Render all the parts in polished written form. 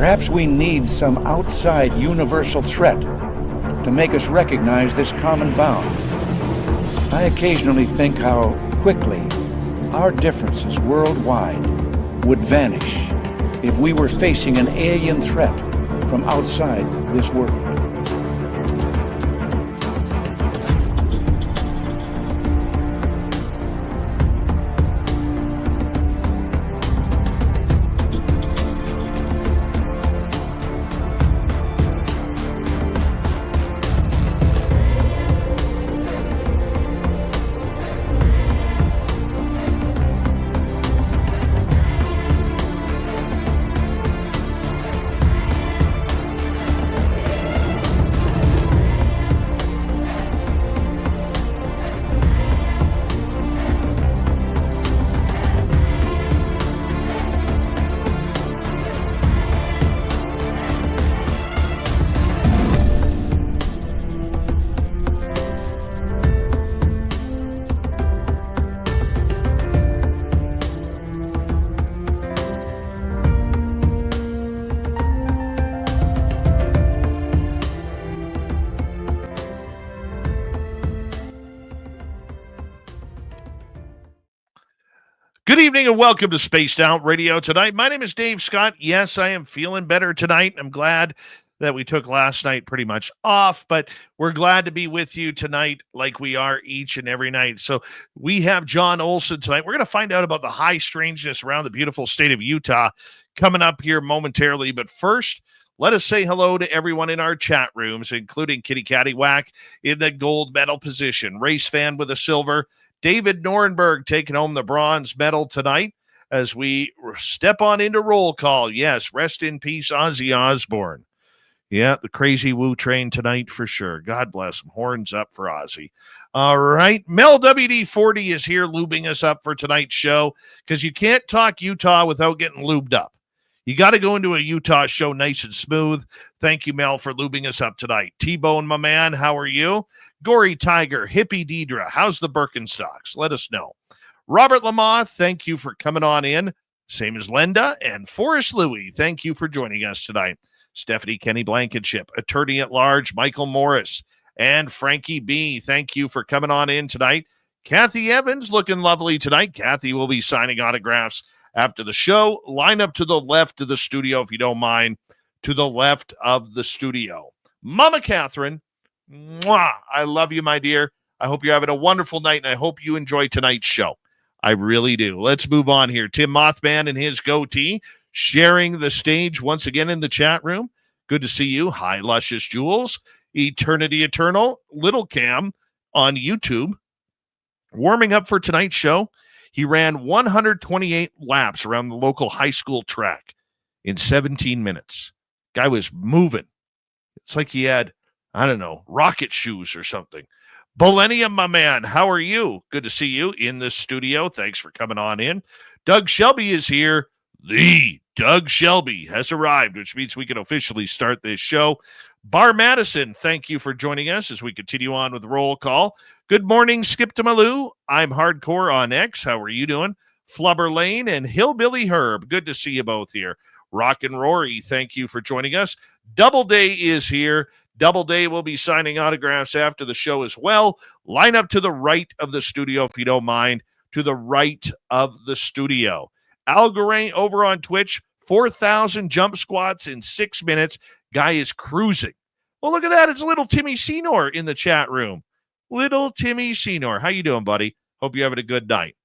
Perhaps we need some outside universal threat to make us recognize this common bound. I occasionally think how quickly our differences worldwide would vanish if we were facing an alien threat from outside this world. Good evening and welcome to Spaced Out Radio tonight. My name is Dave Scott. Yes, I am feeling better tonight. I'm glad that we took last night pretty much off, but we're glad to be with you tonight like we are each and every night. So we have John Olsen tonight. We're going to find out about the high strangeness around the beautiful state of Utah coming up here momentarily. But first, let us say hello to everyone in our chat rooms, including Kitty Cattywhack in the gold medal position, Race Fan with a silver, David Norenberg taking home the bronze medal tonight as we step on into roll call. Yes, rest in peace, Ozzy Osbourne. Yeah, the crazy woo train tonight for sure. God bless him. Horns up for Ozzy. All right. Mel WD-40 is here lubing us up for tonight's show because you can't talk Utah without getting lubed up. You got to go into a Utah show nice and smooth. Thank you, Mel, for lubing us up tonight. T-Bone, my man, how are you? Gory Tiger, Hippie Deidre, how's the Birkenstocks? Let us know. Robert Lamont, thank you for coming on in. Same as Linda. And Forrest Louie, thank you for joining us tonight. Stephanie Kenny Blankenship, Attorney at Large, Michael Morris, and Frankie B, thank you for coming on in tonight. Kathy Evans, looking lovely tonight. Kathy will be signing autographs after the show. Line up to the left of the studio, if you don't mind, to the left of the studio. Mama Catherine, mwah, I love you, my dear. I hope you're having a wonderful night, and I hope you enjoy tonight's show. I really do. Let's move on here. Tim Mothman and his goatee sharing the stage once again in the chat room. Good to see you. Hi, Luscious Jules. Eternity Eternal. Little Cam on YouTube. Warming up for tonight's show. He ran 128 laps around the local high school track in 17 minutes. Guy was moving. It's like he had, I don't know, rocket shoes or something. Millennium, my man, how are you? Good to see you in the studio. Thanks for coming on in. Doug Shelby is here. The Doug Shelby has arrived, which means we can officially start this show. Bar Madison, thank you for joining us as we continue on with roll call. Good morning, Skip to Malou. I'm Hardcore on X. How are you doing? Flubber Lane and Hillbilly Herb. Good to see you both here. Rock and Rory, thank you for joining us. Doubleday is here. Doubleday will be signing autographs after the show as well. Line up to the right of the studio, if you don't mind, to the right of the studio. Al Garain over on Twitch, 4,000 jump squats in 6 minutes. Guy is cruising. Well, look at that. It's little Timmy Senor in the chat room. Little Timmy Senor. How you doing, buddy? Hope you're having a good night.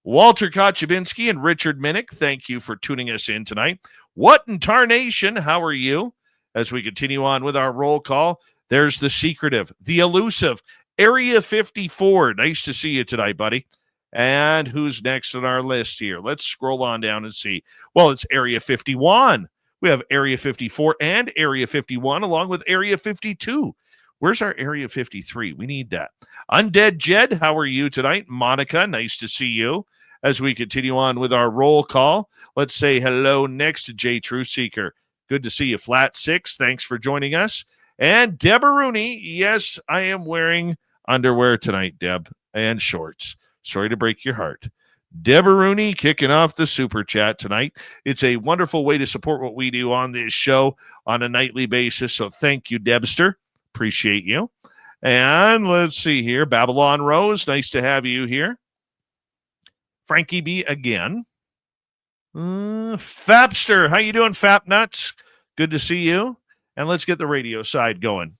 Walter Kochevinsky and Richard Minnick, thank you for tuning us in tonight. What in tarnation? How are you? As we continue on with our roll call, there's the secretive, the elusive, Area 54. Nice to see you tonight, buddy. And who's next on our list here? Let's scroll on down and see. Well, it's Area 51. We have Area 54 and Area 51 along with Area 52. Where's our Area 53? We need that. Undead Jed, how are you tonight? Monica, nice to see you. As we continue on with our roll call, let's say hello next to J. True Seeker. Good to see you. Flat 6, thanks for joining us. And Deb Rooney, yes, I am wearing underwear tonight, Deb, and shorts. Sorry to break your heart. Deborah Rooney kicking off the super chat tonight. It's a wonderful way to support what we do on this show on a nightly basis. So thank you, Debster. Appreciate you. And let's see here. Babylon Rose, nice to have you here. Frankie B again. Fapster, how you doing, Fap Nuts? Good to see you. And let's get the radio side going.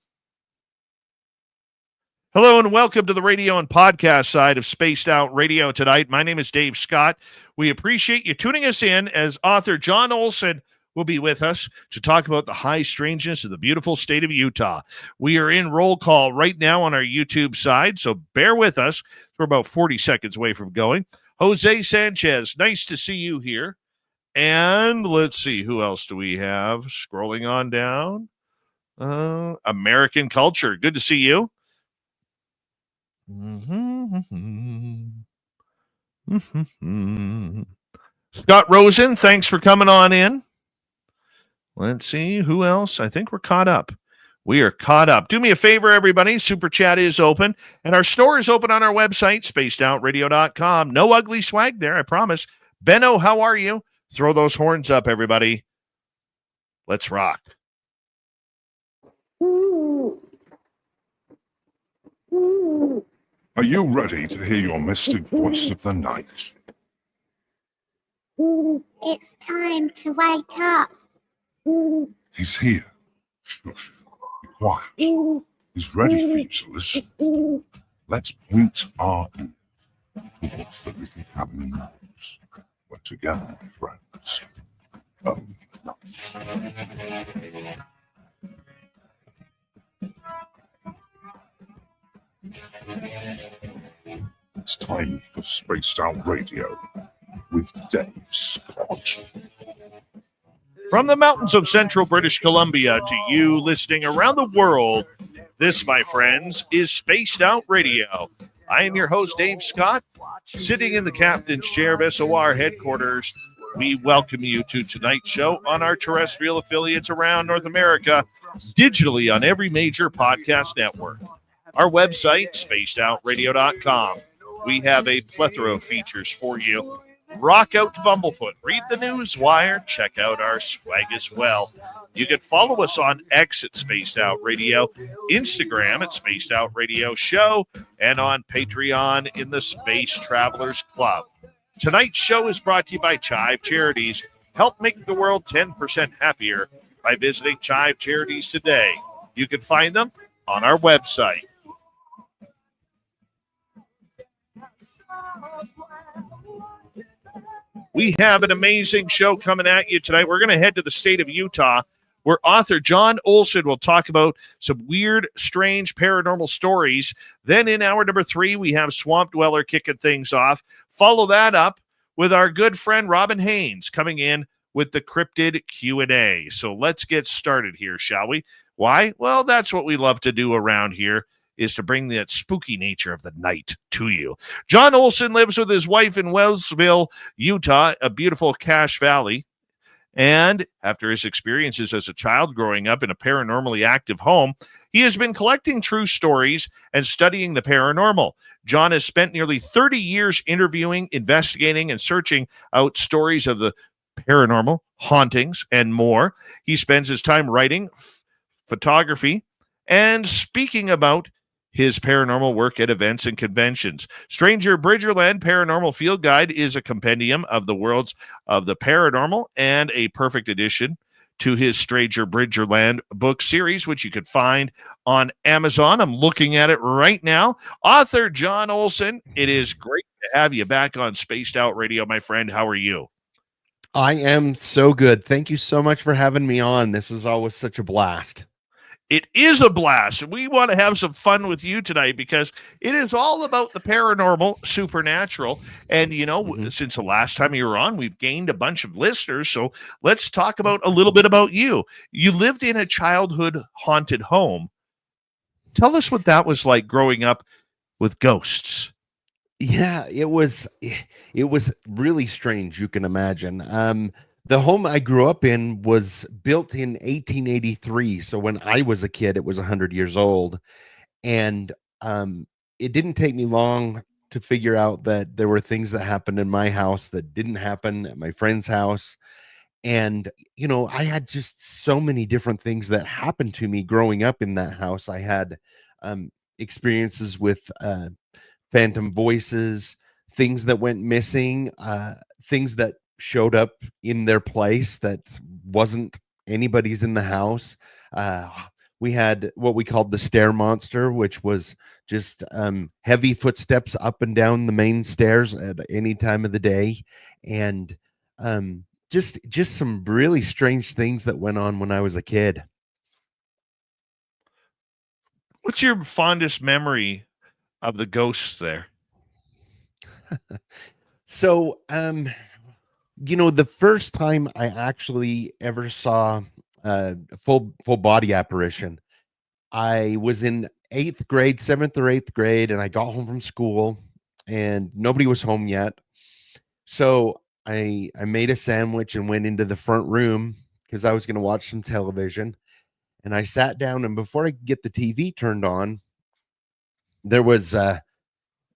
Hello and welcome to the radio and podcast side of Spaced Out Radio tonight. My name is Dave Scott. We appreciate you tuning us in as author John Olsen will be with us to talk about the high strangeness of the beautiful state of Utah. We are in roll call right now on our YouTube side, so bear with us. We're about 40 seconds away from going. Jose Sanchez, nice to see you here. And let's see, who else do we have? Scrolling on down. American Culture, good to see you. Scott Rosen, thanks for coming on in. Let's see who else. I think we're caught up. We are caught up. Do me a favor, everybody. Super chat is open, and our store is open on our website, spacedoutradio.com. No ugly swag there, I promise. Benno, how are you? Throw those horns up, everybody. Let's rock. Are you ready to hear your mystic voice of the night? It's time to wake up. He's here. Shush. Be quiet. He's ready for you to listen. Let's point our ears towards the little cabin knows. We're together, my friends. It's time for Spaced Out Radio with Dave Scott. From the mountains of central British Columbia to you listening around the world, this, my friends, is Spaced Out Radio. I am your host, Dave Scott, sitting in the captain's chair of SOR headquarters. We welcome you to tonight's show on our terrestrial affiliates around North America, digitally on every major podcast network. Our website, spacedoutradio.com. We have a plethora of features for you. Rock out to Bumblefoot, read the news wire, check out our swag as well. You can follow us on X at Spaced Out Radio, Instagram at Spaced Out Radio Show, and on Patreon in the Space Travelers Club. Tonight's show is brought to you by Chive Charities. Help make the world 10% happier by visiting Chive Charities today. You can find them on our website. We have an amazing show coming at you tonight. We're going to head to the state of Utah, where author John Olsen will talk about some weird, strange paranormal stories. Then in hour number 3, we have Swamp Dweller kicking things off. Follow that up with our good friend Robin Haynes coming in with the cryptid Q&A. So let's get started here, shall we? Why? Well, that's what we love to do around here, is to bring that spooky nature of the night to you. John Olsen lives with his wife in Wellsville, Utah, a beautiful Cache Valley. And after his experiences as a child growing up in a paranormally active home, he has been collecting true stories and studying the paranormal. John has spent nearly 30 years interviewing, investigating, and searching out stories of the paranormal, hauntings, and more. He spends his time writing, photography, and speaking about his paranormal work at events and conventions. Stranger Bridgerland Paranormal Field Guide is a compendium of the worlds of the paranormal and a perfect addition to his Stranger Bridgerland book series, which you could find on Amazon. I'm looking at it right now. Author John Olsen, it is great to have you back on Spaced Out Radio, my friend. How are you? I am so good. Thank you so much for having me on. This is always such a blast. It is a blast. We want to have some fun with you tonight because it is all about the paranormal, supernatural. And, you know, since the last time you were on, we've gained a bunch of listeners. So let's talk about a little bit about you. You lived in a childhood haunted home. Tell us what that was like growing up with ghosts. Yeah, it was really strange. You can imagine. The home I grew up in was built in 1883. So when I was a kid, it was 100 years old. And it didn't take me long to figure out that there were things that happened in my house that didn't happen at my friend's house. And, I had just so many different things that happened to me growing up in that house. I had experiences with phantom voices, things that went missing, things that showed up in their place that wasn't anybody's in the house. We had what we called the stair monster, which was just heavy footsteps up and down the main stairs at any time of the day. And just some really strange things that went on when I was a kid. What's your fondest memory of the ghosts there? So, the first time I actually ever saw a full body apparition, I was in 8th grade, 7th or 8th grade, and I got home from school and nobody was home yet. So I made a sandwich and went into the front room because I was going to watch some television. And I sat down, and before I could get the TV turned on, there was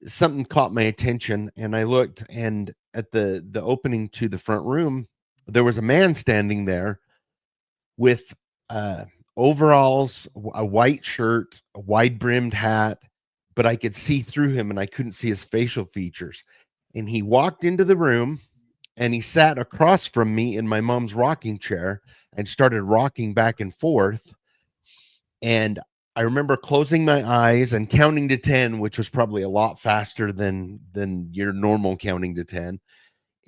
something caught my attention, and I looked, and at the opening to the front room, there was a man standing there with overalls, a white shirt, a wide brimmed hat, but I could see through him and I couldn't see his facial features. And he walked into the room and he sat across from me in my mom's rocking chair and started rocking back and forth. And I remember closing my eyes and counting to 10, which was probably a lot faster than your normal counting to 10.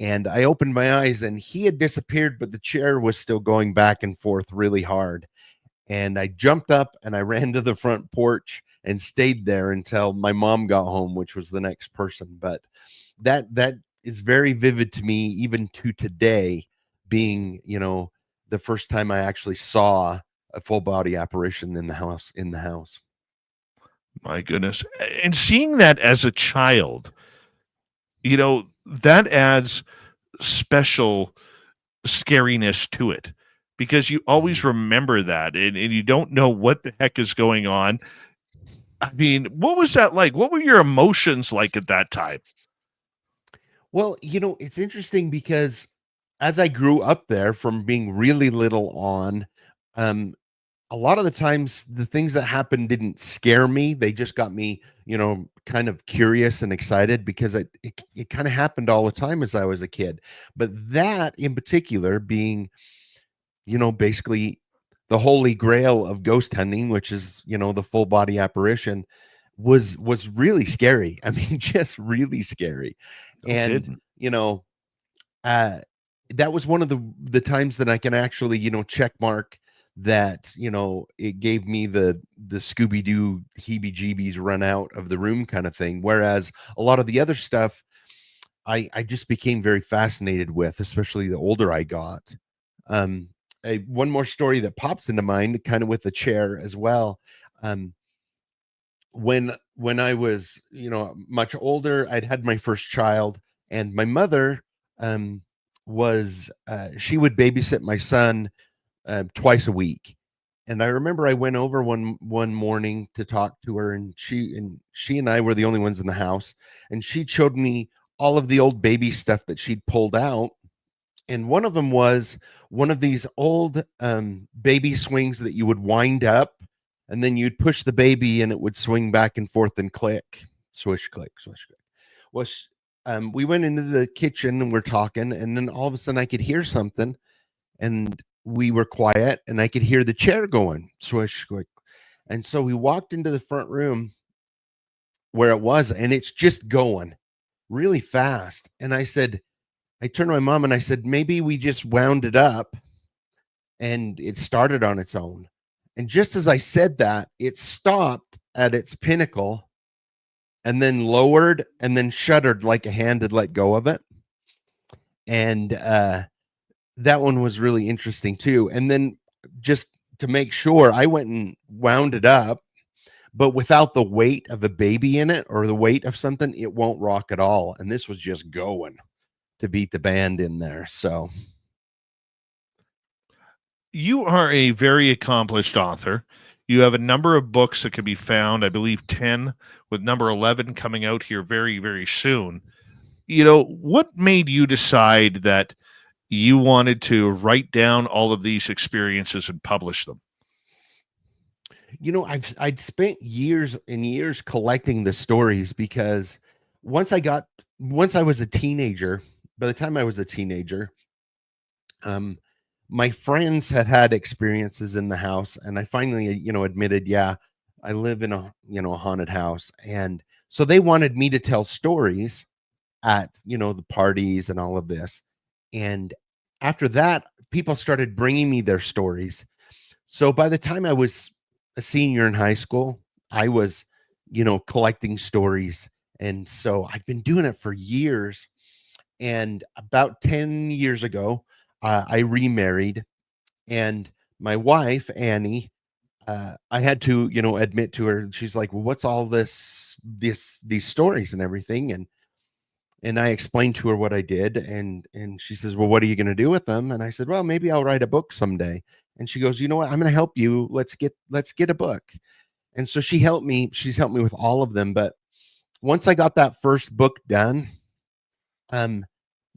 And I opened my eyes and he had disappeared, but the chair was still going back and forth really hard. And I jumped up and I ran to the front porch and stayed there until my mom got home, which was the next person. But that is very vivid to me, even to today, being, the first time I actually saw a full body apparition in the house. My goodness. And seeing that as a child, that adds special scariness to it, because you always remember that, and you don't know what the heck is going on. I mean, what was that like? What were your emotions like at that time? Well, it's interesting because as I grew up there from being really little on, a lot of the times the things that happened didn't scare me. They just got me, kind of curious and excited because it kind of happened all the time as I was a kid. But that in particular being, basically the holy grail of ghost hunting, which is, the full body apparition, was really scary. I mean, just really scary. And, that was one of the times that I can actually, check mark that, it gave me the Scooby-Doo heebie-jeebies run out of the room kind of thing. Whereas a lot of the other stuff, I just became very fascinated with, especially the older I got. One more story that pops into mind, kind of with the chair as well. When I was, much older, I'd had my first child, and my mother she would babysit my son twice a week. And I remember I went over one morning to talk to her, and she and I were the only ones in the house, and she showed me all of the old baby stuff that she'd pulled out. And one of them was one of these old baby swings that you would wind up, and then you'd push the baby and it would swing back and forth and click, swish, click, swish, click. Well, we went into the kitchen and we're talking, and then all of a sudden I could hear something, and we were quiet, and I could hear the chair going, swish, click. And so we walked into the front room where it was, and it's just going really fast. And I turned to my mom and I said, maybe we just wound it up and it started on its own. And just as I said that, it stopped at its pinnacle and then lowered and then shuddered like a hand had let go of it. And that one was really interesting too. And then just to make sure, I went and wound it up, but without the weight of a baby in it or the weight of something, it won't rock at all. And this was just going to beat the band in there. So you are a very accomplished author. You have a number of books that can be found, I believe 10, with number 11 coming out here very, very soon. What made you decide that you wanted to write down all of these experiences and publish them? I'd spent years and years collecting the stories because once I was a teenager, by the time I was a teenager, um, my friends had experiences in the house, and I finally, admitted, yeah, I live in a haunted house. And so they wanted me to tell stories at, the parties and all of this. And after that, people started bringing me their stories. So by the time I was a senior in high school, I was, collecting stories. And so I've been doing it for years. And about 10 years ago, I remarried, and my wife, Annie, I had to, admit to her, she's like, well, what's all these stories and everything? And I explained to her what I did, and she says, well, what are you going to do with them? And I said, well, maybe I'll write a book someday. And she goes, you know what? I'm going to help you. Let's get a book. And so she's helped me with all of them. But once I got that first book done,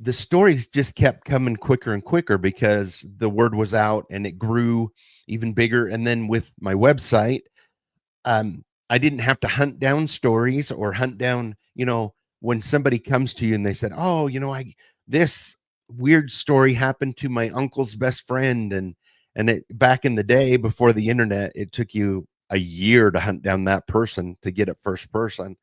the stories just kept coming quicker and quicker because the word was out and it grew even bigger. And then with my website, I didn't have to hunt down stories or hunt down, when somebody comes to you and they said, oh, this weird story happened to my uncle's best friend. And it, back in the day before the internet, it took you a year to hunt down that person to get it first person.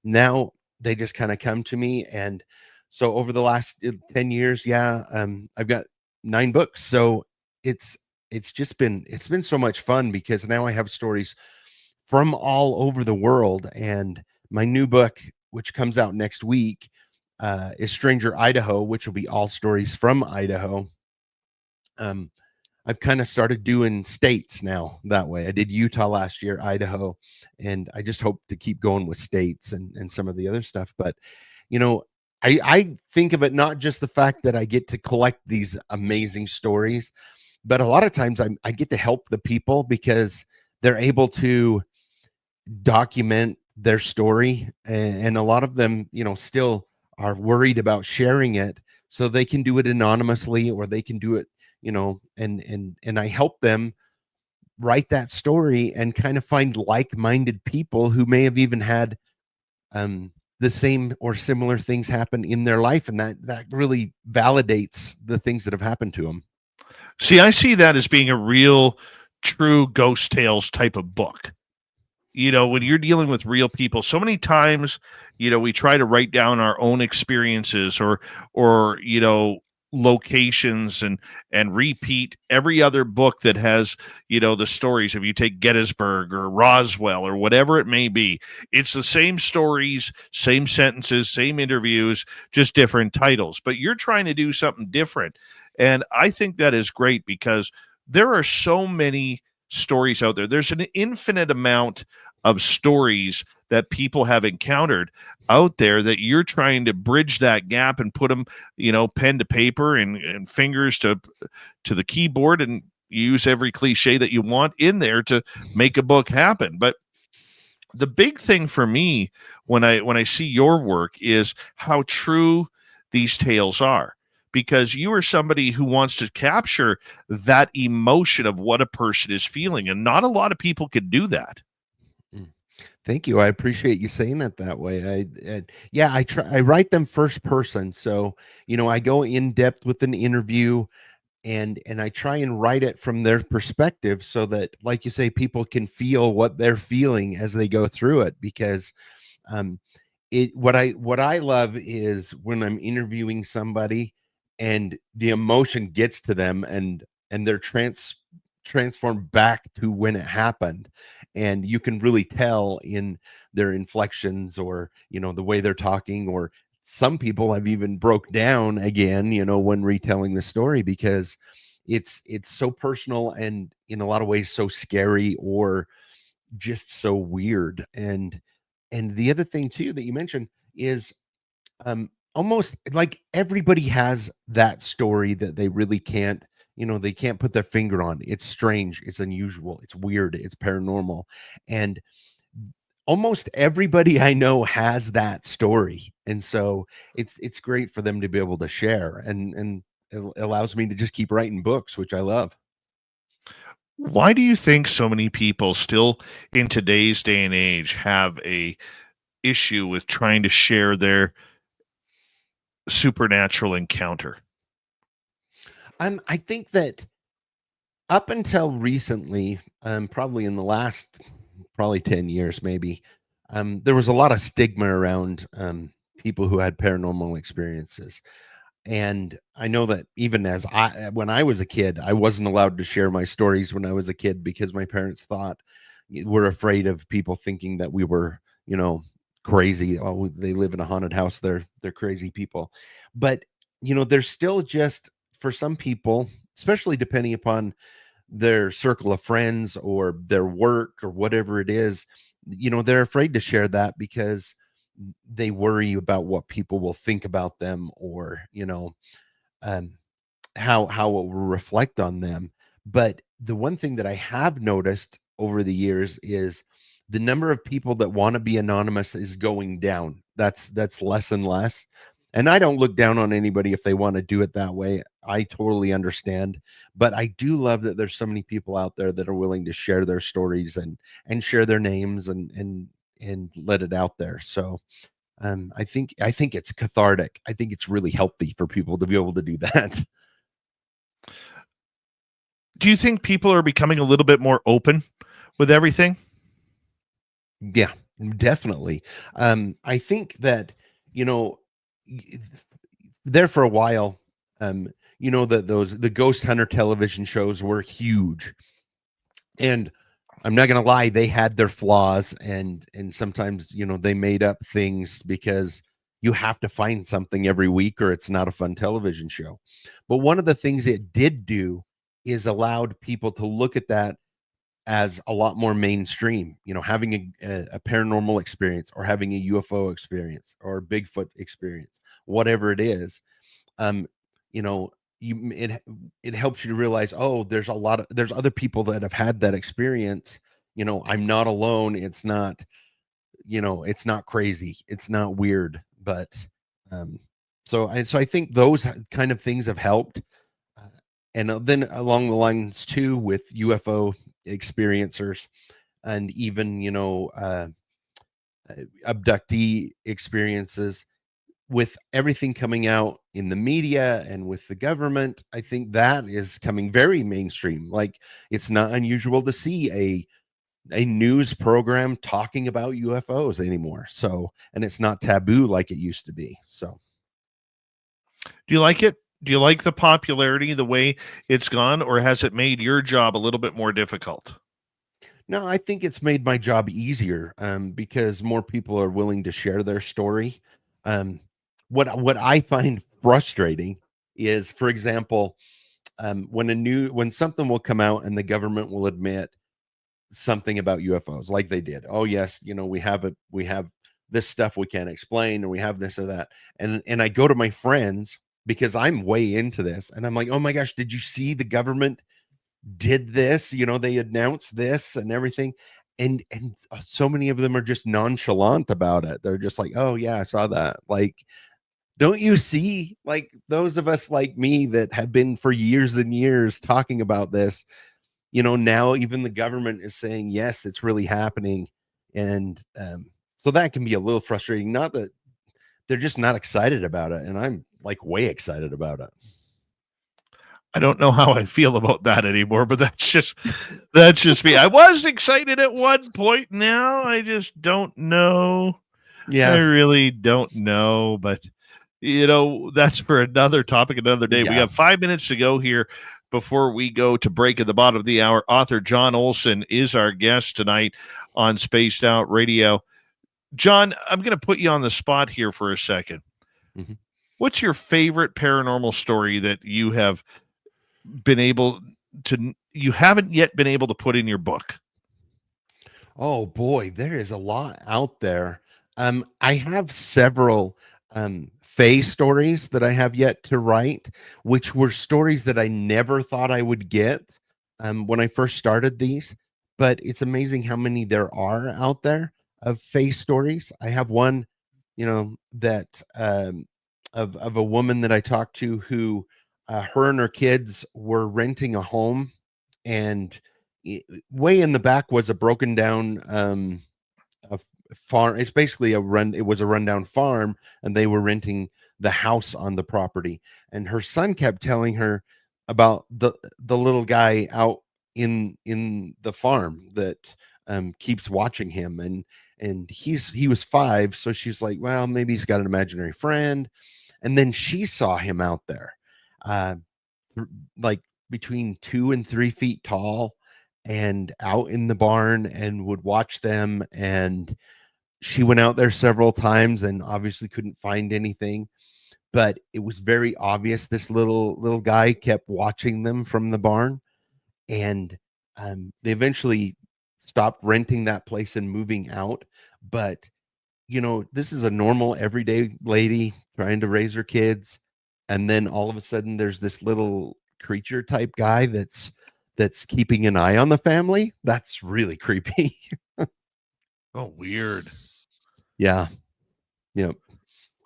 Now they just kind of come to me. And so over the last 10 years, I've got 9 books. So it's been so much fun because now I have stories from all over the world. And my new book, which comes out next week, is Stranger Idaho, which will be all stories from Idaho. I've kind of started doing states now that way. I did Utah last year, Idaho, and I just hope to keep going with states and some of the other stuff. But, I think of it not just the fact that I get to collect these amazing stories, but a lot of times I get to help the people because they're able to document their story, and a lot of them, still are worried about sharing it, so they can do it anonymously or they can do it, and I help them write that story and kind of find like-minded people who may have even had the same or similar things happen in their life, and that really validates the things that have happened to them. See, I see that as being a real, true ghost tales type of book. When you're dealing with real people, so many times, we try to write down our own experiences or locations and repeat every other book that has, the stories. If you take Gettysburg or Roswell or whatever it may be, it's the same stories, same sentences, same interviews, just different titles. But you're trying to do something different. And I think that is great because there are so many stories out there. There's an infinite amount of stories that people have encountered out there that you're trying to bridge that gap and put them, pen to paper and fingers to the keyboard, and use every cliche that you want in there to make a book happen. But the big thing for me when I see your work is how true these tales are. Because you are somebody who wants to capture that emotion of what a person is feeling. And not a lot of people can do that. Thank you. I appreciate you saying it that way. I write them first person. So, I go in depth with an interview and I try and write it from their perspective so that, like you say, people can feel what they're feeling as they go through it. Because what I love is when I'm interviewing somebody and the emotion gets to them and they're transformed back to when it happened, and you can really tell in their inflections or the way they're talking, or some people have even broke down again when retelling the story because it's so personal and in a lot of ways so scary or just so weird. And the other thing too that you mentioned is almost like everybody has that story that they really can't they can't put their finger on. It's strange, it's unusual, it's weird, it's paranormal. And almost everybody I know has that story. And so it's great for them to be able to share, and it allows me to just keep writing books, which I love. Why do you think so many people still in today's day and age have a issue with trying to share their supernatural encounter? I think that up until recently, probably in the last probably 10 years, maybe, there was a lot of stigma around people who had paranormal experiences. And I know that even when I was a kid, I wasn't allowed to share my stories when I was a kid because my parents were afraid of people thinking that we were, crazy. Oh, they live in a haunted house. They're crazy people. But, there's still just, for some people, especially depending upon their circle of friends or their work or whatever it is, they're afraid to share that because they worry about what people will think about them, or um, how it will reflect on them. But the one thing that I have noticed over the years is the number of people that want to be anonymous is going down. That's less and less. And I don't look down on anybody if they want to do it that way. I totally understand. But I do love that there's so many people out there that are willing to share their stories and share their names and let it out there. So I think it's cathartic. I think it's really healthy for people to be able to do that. Do you think people are becoming a little bit more open with everything? Yeah, definitely. I think that, there for a while, that the ghost hunter television shows were huge. And I'm not gonna lie, they had their flaws, and sometimes, they made up things because you have to find something every week or it's not a fun television show. But one of the things it did do is allowed people to look at that as a lot more mainstream, having a paranormal experience, or having a UFO experience, or Bigfoot experience, whatever it is. um you know it helps you to realize, oh, there's other people that have had that experience. I'm not alone. It's not crazy, it's not weird. But so I think those kind of things have helped. And then along the lines too, with UFO experiencers, and even abductee experiences, with everything coming out in the media and with the government, I think that is coming very mainstream. Like, it's not unusual to see a news program talking about UFOs anymore. So, and it's not taboo like it used to be. So, Do you like it? Do you like the popularity, the way it's gone, or has it made your job a little bit more difficult? no, I think it's made my job easier, because more people are willing to share their story. Um, what I find frustrating is, for example, when something will come out and the government will admit something about UFOs, like they did. Oh yes, we have this stuff we can't explain, or we have this or that. And I go to my friends because I'm way into this, and I'm like, oh my gosh, did you see the government did this? They announced this and everything. And so many of them are just nonchalant about it. They're just like, oh yeah, I saw that. Like, don't you see, like, those of us like me that have been for years and years talking about this, now even the government is saying, yes, it's really happening. And so that can be a little frustrating. Not that they're just not excited about it. And I'm like way excited about it. I don't know how I feel about that anymore, but that's just me. I was excited at one point. Now I just don't know. I Yeah. really don't know, but that's for another topic, another day. We Yeah. have 5 minutes to go here before we go to break at the bottom of the hour. Author John Olsen is our guest tonight on Spaced Out Radio. John, I'm going to put you on the spot here for a second. Mhm. What's your favorite paranormal story that you haven't yet been able to put in your book? Oh boy, there is a lot out there. I have several. Fae stories that I have yet to write, which were stories that I never thought I would get when I first started these. But it's amazing how many there are out there of Fae stories. I have one, that of a woman that I talked to who her and her kids were renting a home, and way in the back was a broken down a farm. It's basically it was a rundown farm, and they were renting the house on the property. And her son kept telling her about the little guy out in the farm that keeps watching him, and he was 5, so she's like, well, maybe he's got an imaginary friend. And then she saw him out there, uh like between 2 and 3 feet tall, and out in the barn, and would watch them. And she went out there several times and obviously couldn't find anything, but it was very obvious this little guy kept watching them from the barn. And they eventually stopped renting that place and moving out. But this is a normal everyday lady trying to raise her kids, and then all of a sudden there's this little creature type guy that's keeping an eye on the family. That's really creepy. Oh, weird. Yeah. Yep.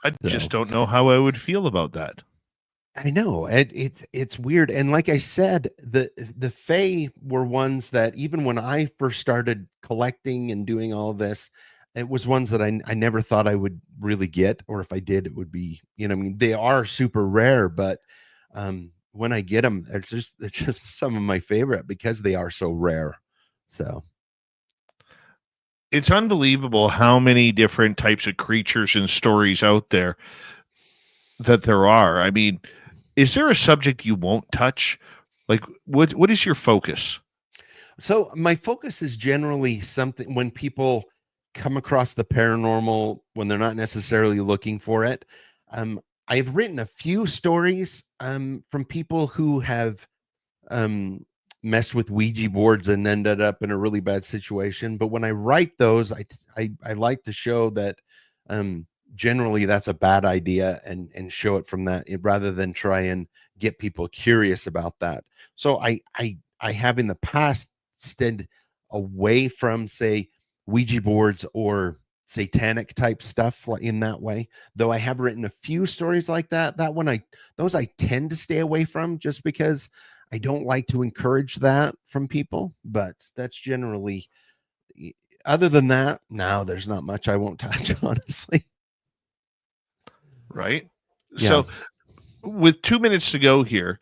I just don't know how I would feel about that. I know it's weird. And like I said, the Fae were ones that even when I first started collecting and doing all of this, it was ones that I never thought I would really get, or if I did, it would be, they are super rare, but when I get them, they're just some of my favorite because they are so rare. So it's unbelievable how many different types of creatures and stories out there that there are. I mean, is there a subject you won't touch? Like, what is your focus? So my focus is generally something when people come across the paranormal, when they're not necessarily looking for it. I've written a few stories from people who have messed with Ouija boards and ended up in a really bad situation. But when I write those, I like to show that generally that's a bad idea, and show it from that, rather than try and get people curious about that. So I have in the past stayed away from, say, Ouija boards or satanic type stuff in that way, though I have written a few stories like that. Those I tend to stay away from, just because I don't like to encourage that from people. But that's generally, other than that, no, there's not much I won't touch, honestly. Right. Yeah. So with 2 minutes to go here,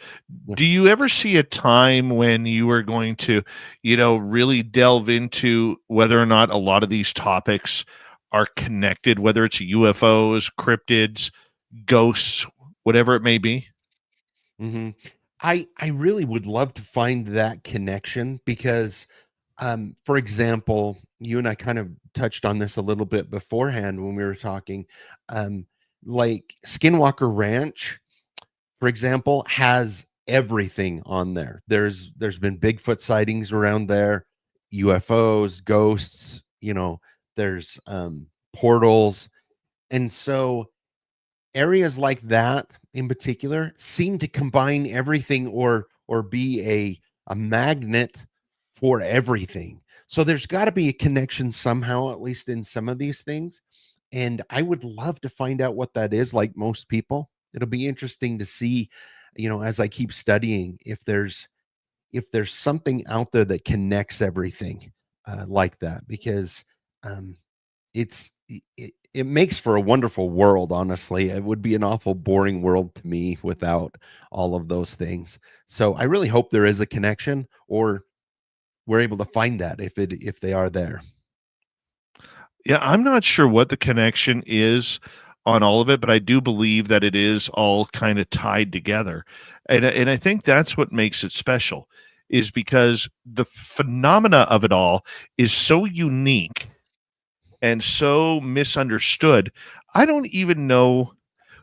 do you ever see a time when you are going to, really delve into whether or not a lot of these topics are connected, whether it's UFOs, cryptids, ghosts, whatever it may be? Mm-hmm. I really would love to find that connection because, for example, you and I kind of touched on this a little bit beforehand when we were talking. Like Skinwalker Ranch, for example, has everything on there. There's been Bigfoot sightings around there, UFOs, ghosts, there's portals. And so areas like that in particular seem to combine everything, or be a magnet for everything. So there's got to be a connection somehow, at least in some of these things. And I would love to find out what that is, like most people. It'll be interesting to see, as I keep studying, if there's something out there that connects everything like that, because it makes for a wonderful world. Honestly, it would be an awful boring world to me without all of those things. So I really hope there is a connection, or we're able to find that if they are there. Yeah, I'm not sure what the connection is on all of it, but I do believe that it is all kind of tied together. And I think that's what makes it special, is because the phenomena of it all is so unique and so misunderstood. I don't even know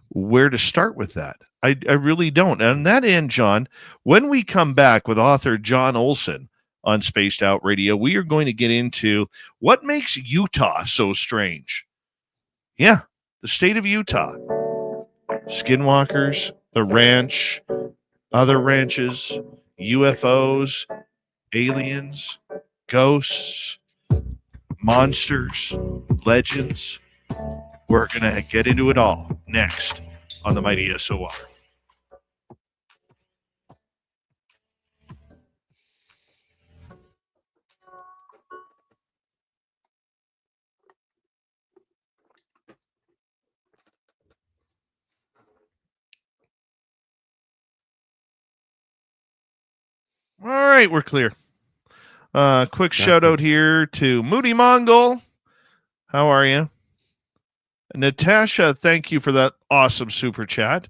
where to start with that. I really don't. And on that end, John, when we come back with author John Olsen on Spaced Out Radio, we are going to get into what makes Utah so strange. Yeah, the state of Utah, skinwalkers, the ranch, other ranches, UFOs, aliens, ghosts, monsters, legends. We're going to get into it all next on the Mighty SOR. All right, we're clear. Quick shout out here to Moody Mongol. How are you? Natasha, thank you for that awesome super chat.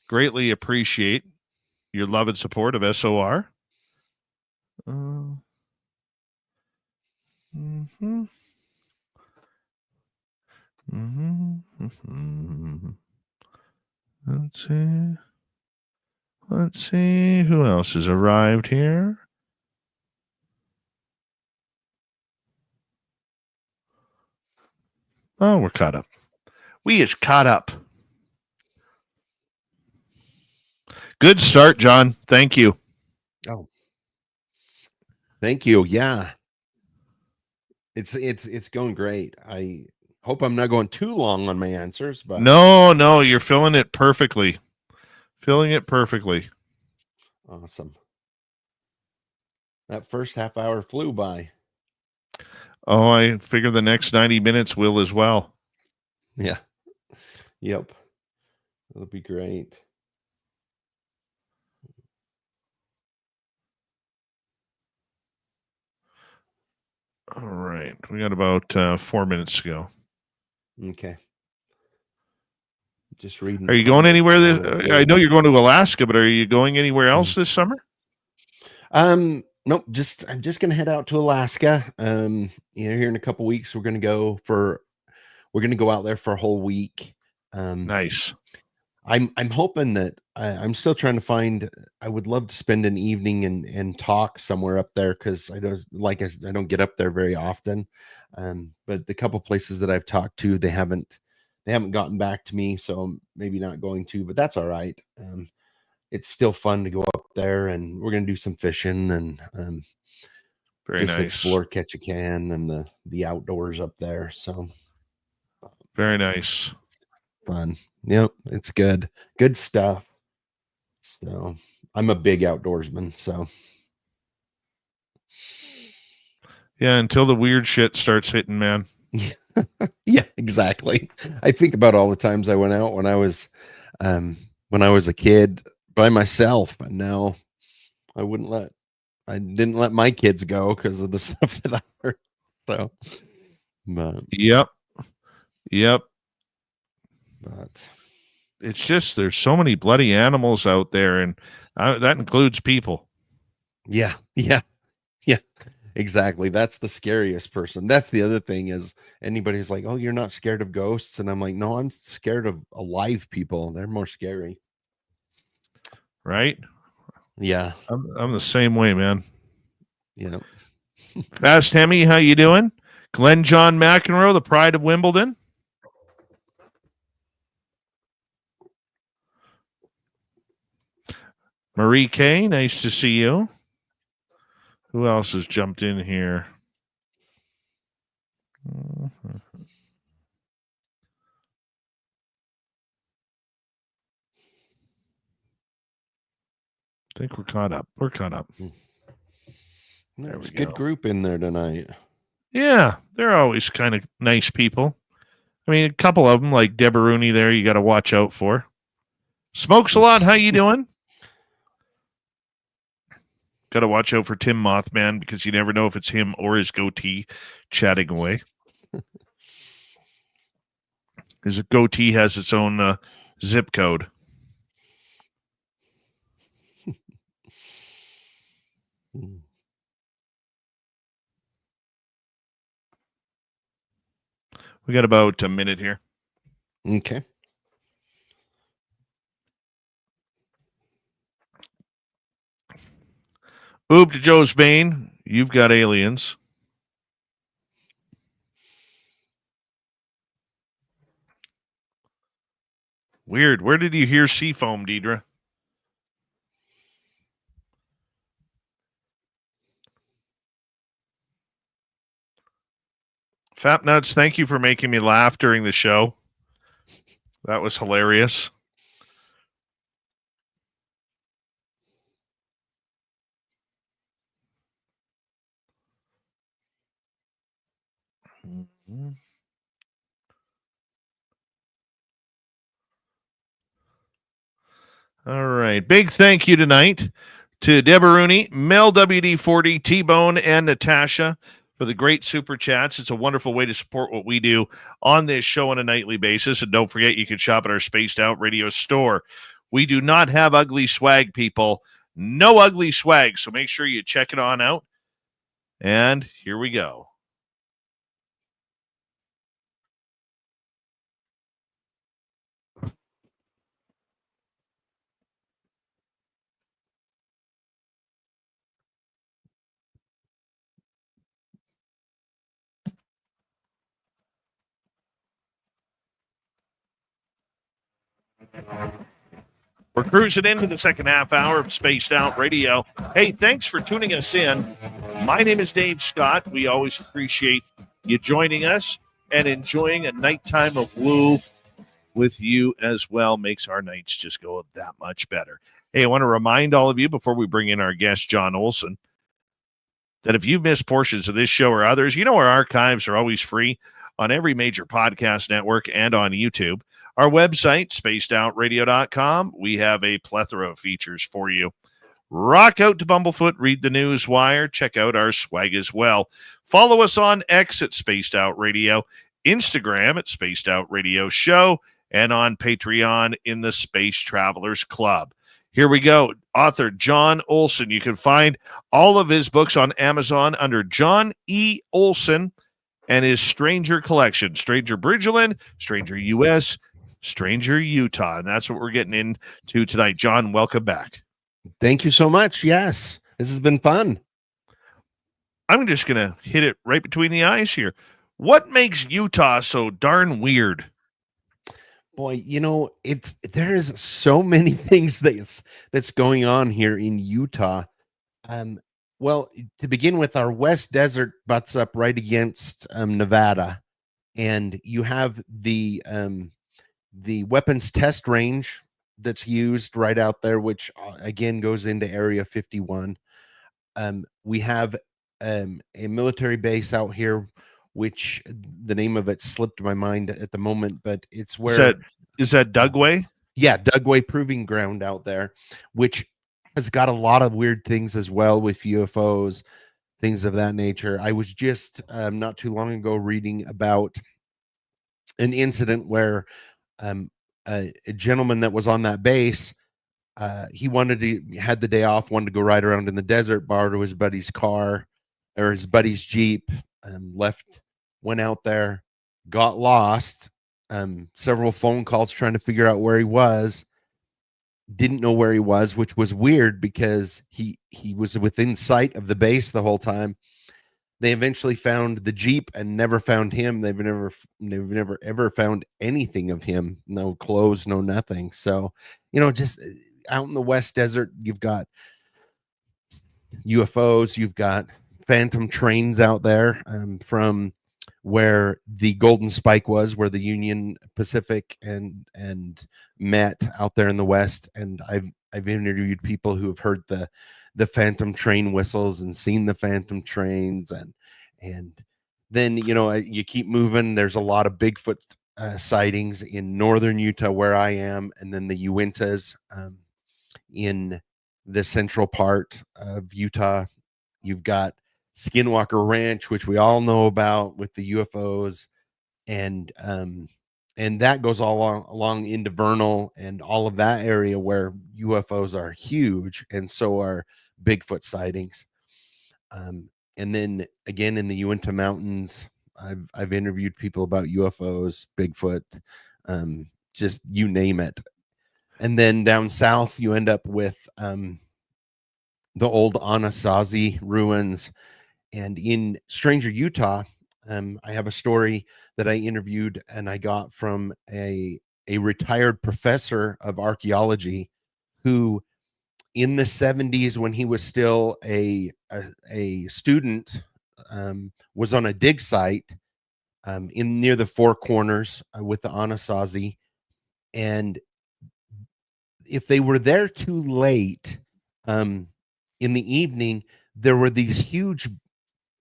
Greatly appreciate your love and support of SOR. Let's see who else has arrived here. Oh, we're caught up. We is caught up. Good start, John. Thank you. Oh, thank you. Yeah, it's going great. I hope I'm not going too long on my answers, but no, you're filling it perfectly. Filling it perfectly. Awesome. That first half hour flew by. Oh, I figure the next 90 minutes will as well. Yeah. Yep. That'll be great. All right. We got about 4 minutes to go. Okay. Just reading. Are you going anywhere? I know you're going to Alaska, but are you going anywhere else this summer? Nope. I'm just gonna head out to Alaska. Here in a couple weeks, we're gonna go out there for a whole week. Nice. I'm hoping that I'm still trying to find. I would love to spend an evening and talk somewhere up there because I don't get up there very often. But the couple places that I've talked to, they haven't gotten back to me, so I'm maybe not going to. But that's all right. It's still fun to go up there, and we're gonna do some fishing and very just nice. Explore Ketchikan and the outdoors up there. So very nice. Fun. Yep, it's good stuff. So I'm a big outdoorsman, so yeah, until the weird shit starts hitting, man. Yeah, exactly. I think about all the times I went out when I was a kid by myself, and now I didn't let my kids go because of the stuff that I heard. So but yep. But it's just there's so many bloody animals out there, and that includes people. Yeah, exactly. That's the scariest person. That's the other thing is anybody's like, "Oh, you're not scared of ghosts," and I'm like, "No, I'm scared of alive people. They're more scary." Right? Yeah, I'm the same way, man. Yeah. Fast Hemi, how you doing? Glenn John McEnroe, the pride of Wimbledon. Marie K, nice to see you. Who else has jumped in here? I think we're caught up. There's a good group in there tonight. Yeah, they're always kind of nice people. I mean, a couple of them, like Deborah Rooney there, you got to watch out for. Smokes a lot. How you doing? Got to watch out for Tim Mothman because you never know if it's him or his goatee chatting away. His goatee has its own zip code. We got about a minute here. Okay. Oob to Joe's Bane. You've got aliens. Weird. Where did you hear seafoam, Deidre? Fat Nuts, thank you for making me laugh during the show. That was hilarious. Mm-hmm. All right. Big thank you tonight to Deborah Rooney, Mel WD40, T-Bone, and Natasha for the great super chats. It's a wonderful way to support what we do on this show on a nightly basis. And don't forget, you can shop at our Spaced Out Radio store. We do not have ugly swag, people. No ugly swag. So make sure you check it on out. And here we go. We're cruising into the second half hour of Spaced Out Radio. Hey, thanks for tuning us in. My name is Dave Scott. We always appreciate you joining us and enjoying a nighttime of woo with you as well. Makes our nights just go that much better. Hey, I want to remind all of you before we bring in our guest, John Olsen, that if you've missed portions of this show or others, you know our archives are always free on every major podcast network and on YouTube. Our website, spacedoutradio.com, we have a plethora of features for you. Rock out to Bumblefoot, read the news wire, check out our swag as well. Follow us on X at Spaced Out Radio, Instagram at Spaced Out Radio Show, and on Patreon in the Space Travelers Club. Here we go. Author John Olsen. You can find all of his books on Amazon under John E. Olsen and his Stranger collection, Stranger Bridgerland, Stranger US, Stranger Utah. And that's what we're getting into tonight. John, welcome back. Thank you so much. Yes, this has been fun. I'm just going to hit it right between the eyes here. What makes Utah so darn weird? Boy, you know, there is so many things that's going on here in Utah. Well, to begin with, our West Desert butts up right against Nevada, and you have the weapons test range that's used right out there, which again goes into Area 51. We have a military base out here, which the name of it slipped my mind at the moment, but it's where is that Dugway? Yeah, Dugway Proving Ground out there, which has got a lot of weird things as well with UFOs, things of that nature. I was just not too long ago reading about an incident where a gentleman that was on that base, he had the day off, wanted to go ride around in the desert, borrowed his buddy's car or his buddy's Jeep, went out there, got lost, several phone calls trying to figure out where he was, didn't know where he was, which was weird because he was within sight of the base the whole time. They eventually found the Jeep and never found him. They've never ever found anything of him. No clothes, no nothing. So, you know, just out in the West Desert, you've got UFOs, you've got phantom trains out there from where the Golden Spike was, where the Union Pacific and met out there in the West. And I've interviewed people who have heard the phantom train whistles and seen the phantom trains, and then, you know, you keep moving. There's a lot of Bigfoot sightings in northern Utah where I am, and then the Uintas in the central part of Utah. You've got Skinwalker Ranch, which we all know about with the UFOs, and that goes all along into Vernal and all of that area where UFOs are huge, and so are Bigfoot sightings. And then again in the Uinta Mountains, I've interviewed people about UFOs, Bigfoot, just you name it. And then down south, you end up with the old Anasazi ruins. And in Stranger Utah, I have a story that I interviewed and I got from a a retired professor of archaeology who, in the 70s, when he was still a student, was on a dig site in near the Four Corners with the Anasazi. And if they were there too late in the evening, there were these huge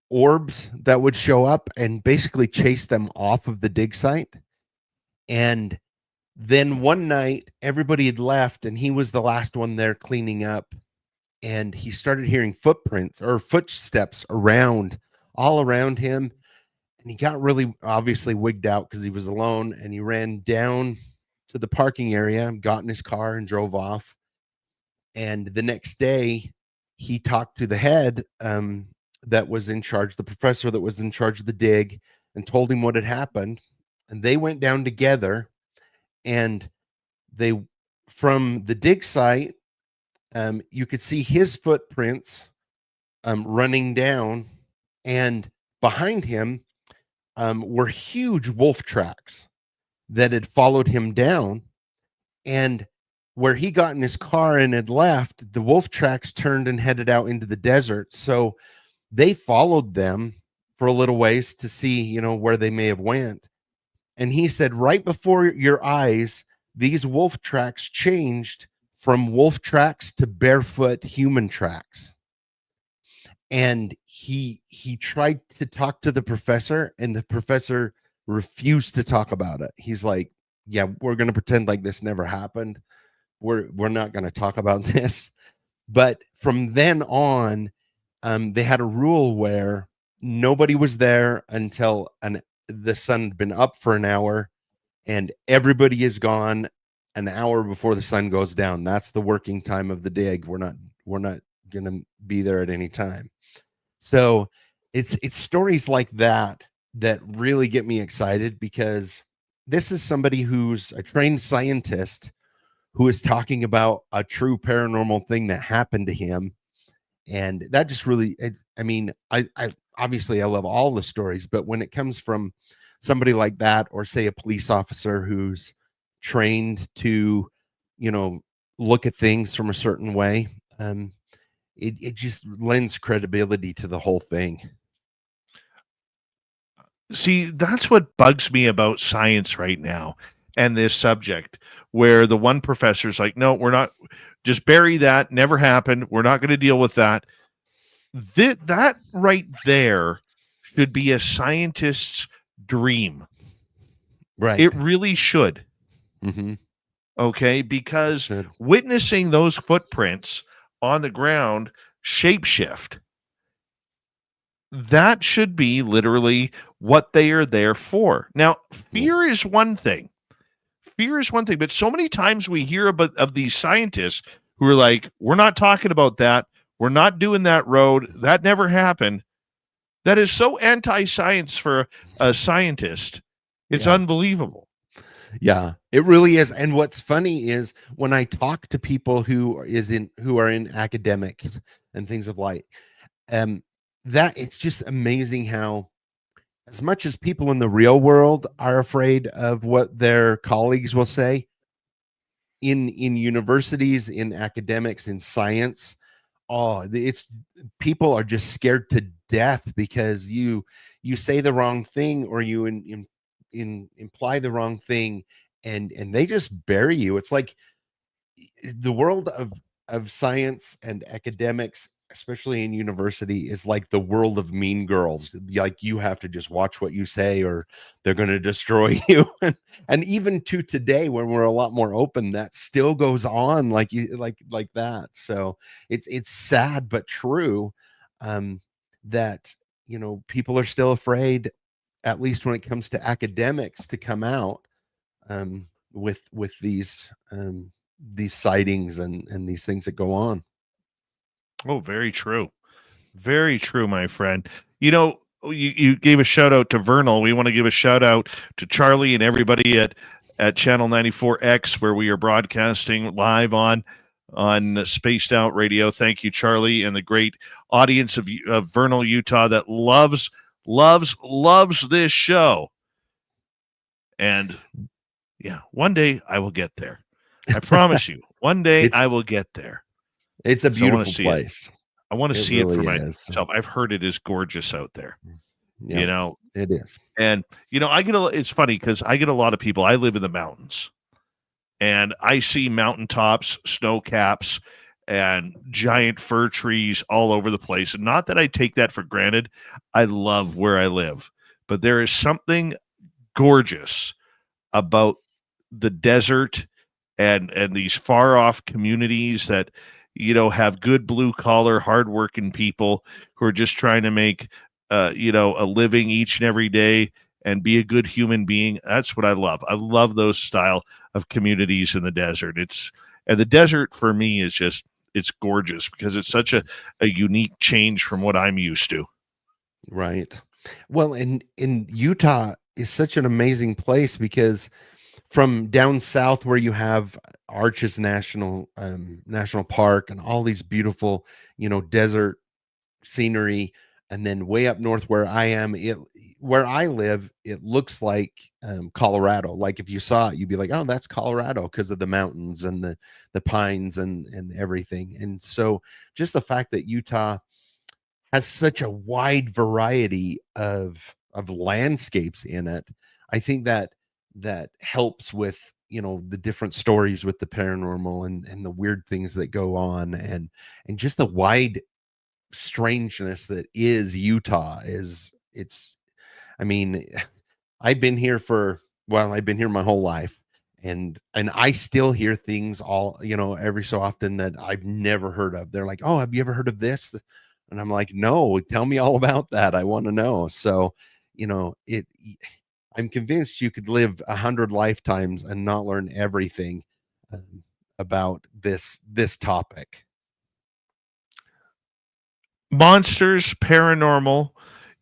orbs that would show up and basically chase them off of the dig site. And then one night, everybody had left, and he was the last one there cleaning up. And he started hearing footprints or footsteps all around him. And he got really obviously wigged out because he was alone. And he ran down to the parking area, got in his car, and drove off. And the next day, he talked to the head that was in charge, the professor that was in charge of the dig, and told him what had happened. And they went down together, and they, from the dig site, you could see his footprints running down, and behind him were huge wolf tracks that had followed him down. And where he got in his car and had left, the wolf tracks turned and headed out into the desert. So they followed them for a little ways to see, where they may have went. And he said, right before your eyes, these wolf tracks changed from wolf tracks to barefoot human tracks. And he tried to talk to the professor, and the professor refused to talk about it. He's like, yeah, we're going to pretend like this never happened. We're not going to talk about this. But from then on, they had a rule where nobody was there until the sun had been up for an hour, and everybody is gone an hour before the sun goes down. That's the working time of the dig. We're not going to be there at any time. So it's stories like that really get me excited, because this is somebody who's a trained scientist who is talking about a true paranormal thing that happened to him. And that just really, I obviously I love all the stories, but when it comes from somebody like that, or say a police officer who's trained to, look at things from a certain way, it just lends credibility to the whole thing. See, that's what bugs me about science right now and this subject, where the one professor's like, no, we're not, just bury that, never happened. We're not going to deal with that. That right there should be a scientist's dream. Right. It really should. Mm-hmm. Okay, because witnessing those footprints on the ground shapeshift, that should be literally what they are there for. Now, fear is one thing. But so many times we hear of these scientists who are like, we're not talking about that. We're not doing that road. That never happened. That is so anti-science for a scientist. It's unbelievable. Yeah, it really is. And what's funny is when I talk to people who are in academics and things of like, that it's just amazing how, as much as people in the real world are afraid of what their colleagues will say, in universities, in academics, in science, people are just scared to death because you say the wrong thing, or you imply the wrong thing, and they just bury you. It's like the world of science and academics, especially in university, is like the world of Mean Girls. Like, you have to just watch what you say or they're going to destroy you. And even to today, when we're a lot more open, that still goes on like that. So it's sad but true, that people are still afraid, at least when it comes to academics, to come out with these sightings and these things that go on. Oh, very true. Very true, my friend. You gave a shout out to Vernal. We want to give a shout out to Charlie and everybody at Channel 94X, where we are broadcasting live on Spaced Out Radio. Thank you, Charlie, and the great audience of Vernal, Utah, that loves this show. And Yeah, one day I will get there. I promise you, one day It's I will get there. it's a So I want to beautiful see it. place. I want to It see it for really is. myself. I've heard it is gorgeous out there, Yeah, it is. and it's funny because I get a lot of people. I live in the mountains, and I see mountaintops, snow caps, and giant fir trees all over the place. And not that I take that for granted. I love where I live, but there is something gorgeous about the desert and these far off communities that have good blue collar hardworking people who are just trying to make a living each and every day and be a good human being. That's what I love. I love those style of communities in the desert. And the desert for me is just, it's gorgeous because it's such a unique change from what I'm used to. Right. Well, and in Utah is such an amazing place because from down south where you have Arches National Park and all these beautiful, desert scenery, and then way up north where where I live, it looks like Colorado. Like if you saw it, you'd be like, oh, that's Colorado because of the mountains and the pines and everything. And so just the fact that Utah has such a wide variety of landscapes in it, I think that helps with the different stories with the paranormal and the weird things that go on, and just the wide strangeness that is Utah. I mean, I've been here I've been here my whole life, and I still hear things every so often that I've never heard of. They're like, oh, have you ever heard of this? And I'm like, no, tell me all about that. I want to know. So, I'm convinced you could live 100 lifetimes and not learn everything about this topic. Monsters, paranormal,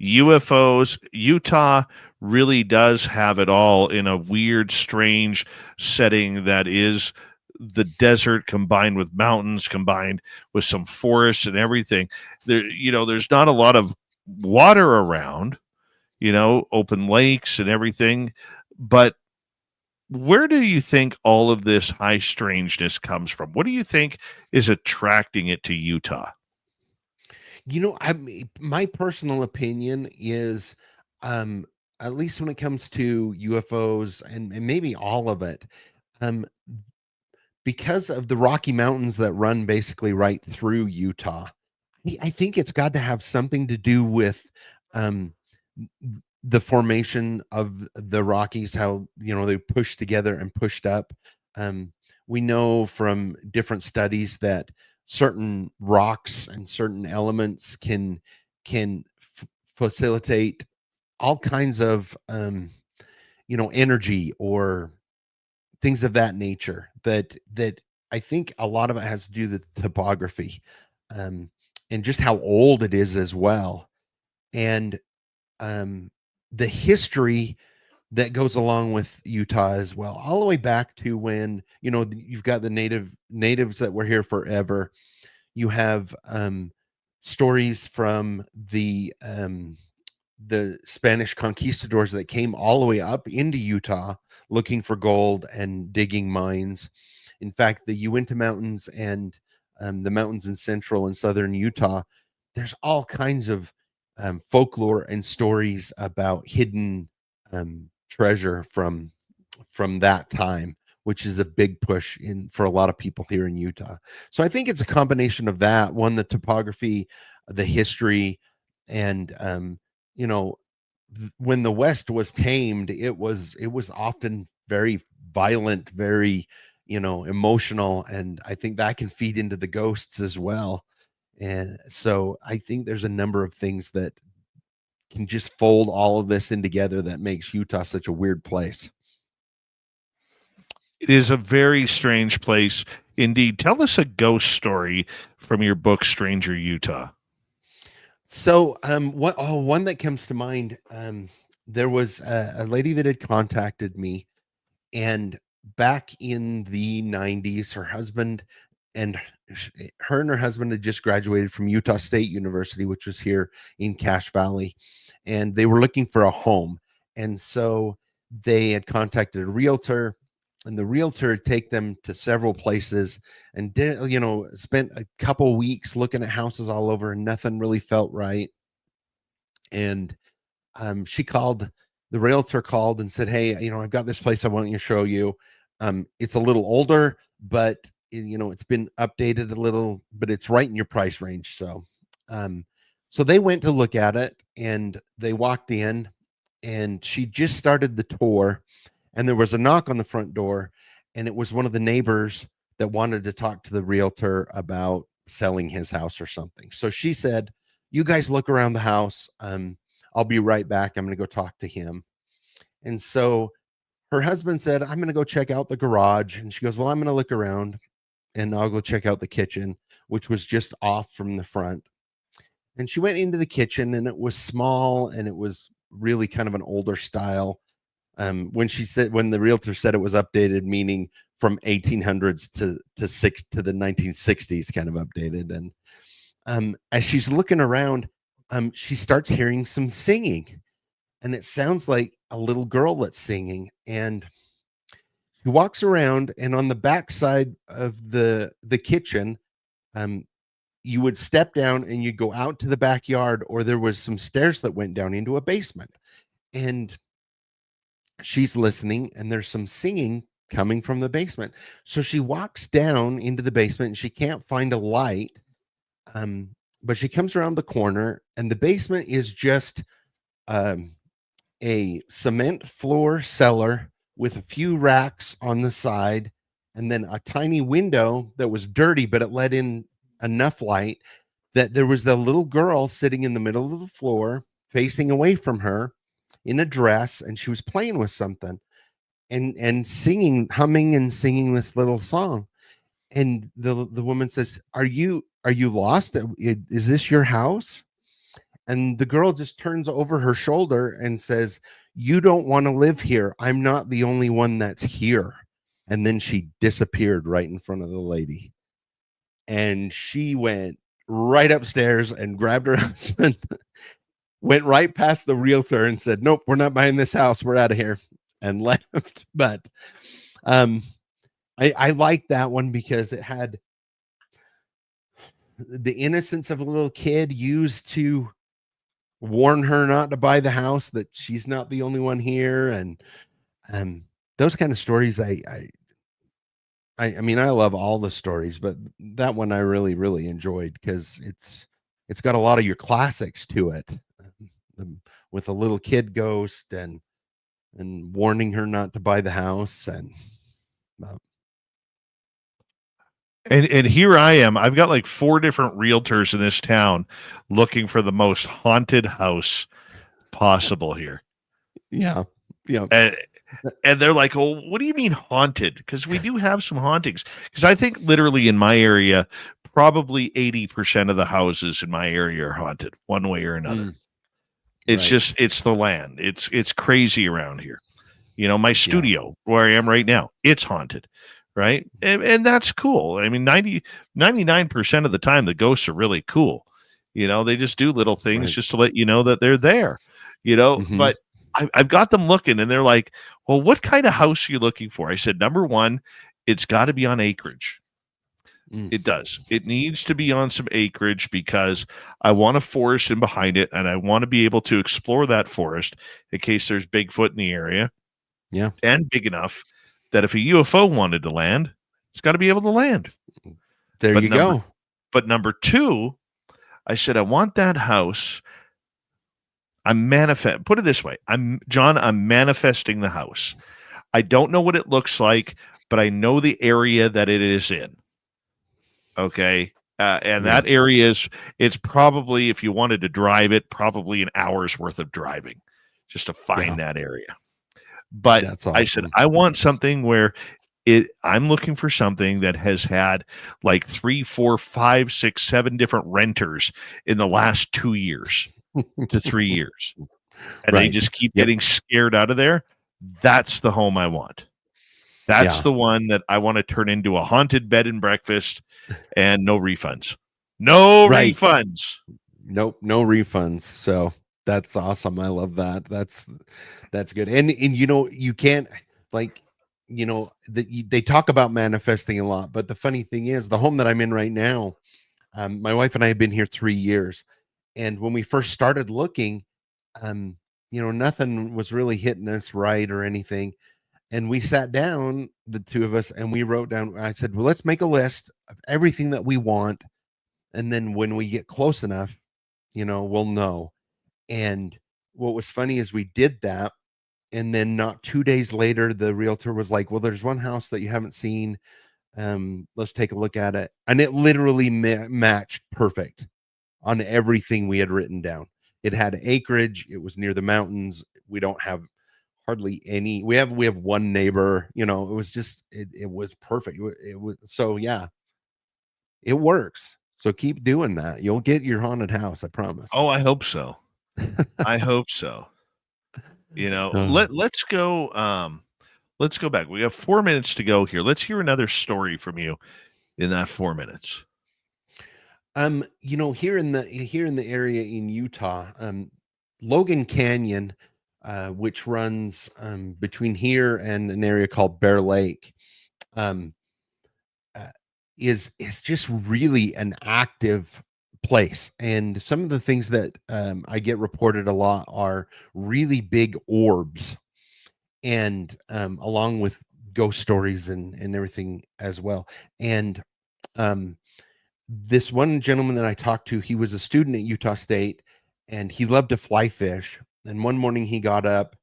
UFOs. Utah really does have it all in a weird, strange setting that is the desert combined with mountains, combined with some forests and everything. There's not a lot of water around, open lakes and everything. But where do you think all of this high strangeness comes from? What do you think is attracting it to Utah? My personal opinion is, at least when it comes to UFOs and maybe all of it, um, because of the Rocky Mountains that run basically right through Utah, I think it's got to have something to do with um, the formation of the Rockies, how they pushed together and pushed up. We know from different studies that certain rocks and certain elements can facilitate all kinds of energy or things of that nature. That I think a lot of it has to do with the topography, and just how old it is as well, and the history that goes along with Utah as well, all the way back to when you've got the natives that were here forever. You have stories from the Spanish conquistadors that came all the way up into Utah looking for gold and digging mines. In fact, the Uinta Mountains and the mountains in central and southern Utah, there's all kinds of folklore and stories about hidden treasure from that time, which is a big push for a lot of people here in Utah. So I think it's a combination of that, one, the topography, the history, and when the West was tamed, it was often very violent, very emotional, and I think that can feed into the ghosts as well. And so I think there's a number of things that can just fold all of this in together that makes Utah such a weird place. It is a very strange place indeed. Tell us a ghost story from your book, Stranger Utah. So, one that comes to mind, there was a lady that had contacted me, and back in the 90s, her and her husband had just graduated from Utah State University, which was here in Cache Valley, and they were looking for a home. And so they had contacted a realtor, and the realtor would take them to several places and did, spent a couple weeks looking at houses all over, and nothing really felt right. And the realtor called and said, "Hey, I've got this place I want you to show you. It's a little older, but it's been updated a little, but it's right in your price range." So they went to look at it, and they walked in, and she just started the tour, and there was a knock on the front door, and it was one of the neighbors that wanted to talk to the realtor about selling his house or something. So she said, "You guys look around the house. I'll be right back. I'm going to go talk to him." And so her husband said, "I'm going to go check out the garage." And she goes, "Well, I'm going to look around, and I'll go check out the kitchen," which was just off from the front. And she went into the kitchen, and it was small, and it was really kind of an older style. When the realtor said it was updated, meaning from 1800s to the 1960s, kind of updated. And as she's looking around, she starts hearing some singing, and it sounds like a little girl that's singing. And she walks around, and on the back side of the kitchen, you would step down and you go out to the backyard, or there was some stairs that went down into a basement. And she's listening, and there's some singing coming from the basement. So she walks down into the basement, and she can't find a light. But she comes around the corner, and the basement is just a cement floor cellar with a few racks on the side, and then a tiny window that was dirty, but it let in enough light that there was the little girl sitting in the middle of the floor facing away from her in a dress, and she was playing with something and singing, humming and singing this little song. And the woman says, are you lost? Is this your house? And the girl just turns over her shoulder and says, "You don't want to live here. I'm not the only one that's here." And then she disappeared right in front of the lady. And she went right upstairs and grabbed her husband, went right past the realtor and said, "Nope, we're not buying this house. We're out of here," and left. But I like that one because it had the innocence of a little kid used to warn her not to buy the house, that she's not the only one here. And those kind of stories, I mean, I love all the stories, but that one I really, really enjoyed because it's got a lot of your classics to it, with a little kid ghost and warning her not to buy the house. And here I am. I've got like 4 different realtors in this town looking for the most haunted house possible here. Yeah. And they're like, "Oh, what do you mean haunted?" Because we do have some hauntings. Because I think literally in my area, probably 80% of the houses in my area are haunted one way or another. It's right. just, it's the land. It's crazy around here. My studio where I am right now, it's haunted. Right. And that's cool. I mean, 99% of the time, the ghosts are really cool. They just do little things just to let you know that they're there, but I've got them looking, and they're like, "Well, what kind of house are you looking for?" I said, "Number one, it's got to be on acreage." It does. It needs to be on some acreage because I want a forest in behind it, and I want to be able to explore that forest in case there's Bigfoot in the area. Yeah. And big enough that if a UFO wanted to land, it's got to be able to land. There you go. But number 2, I said, I want that house. Put it this way. I'm manifesting the house. I don't know what it looks like, but I know the area that it is in. Okay. And that area it's probably, if you wanted to drive it, probably an hour's worth of driving just to find that area. But that's awesome. I said, I want something where I'm looking for something that has had like 3, 4, 5, 6, 7 different renters in the last 2 years to 3 years. And they just keep getting scared out of there. That's the home I want. That's the one that I want to turn into a haunted bed and breakfast, and no refunds. No refunds. Nope, no refunds. So that's awesome. I love that. That's good. And you can't, like, they talk about manifesting a lot, but the funny thing is, the home that I'm in right now, my wife and I have been here 3 years, and when we first started looking, nothing was really hitting us right or anything. And we sat down, the two of us, and we wrote down. I said, well, let's make a list of everything that we want, and then when we get close enough, we'll know. And what was funny is we did that, and then not 2 days later, the realtor was like, well, there's one house that you haven't seen. Let's take a look at it. And it literally matched perfect on everything we had written down. It had acreage. It was near the mountains. We don't have hardly any. We have one neighbor. It was just it was perfect. It was so, yeah. It works. So keep doing that. You'll get your haunted house. I promise. Oh, I hope so. I hope so. Let's go. Let's go back. We have 4 minutes to go here. Let's hear another story from you in that 4 minutes. Here in the area in Utah, Logan Canyon, which runs between here and an area called Bear Lake, is just really an active place. And some of the things that I get reported a lot are really big orbs, and along with ghost stories and everything as well. And this one gentleman that I talked to, he was a student at Utah State, and he loved to fly fish. And one morning he got up,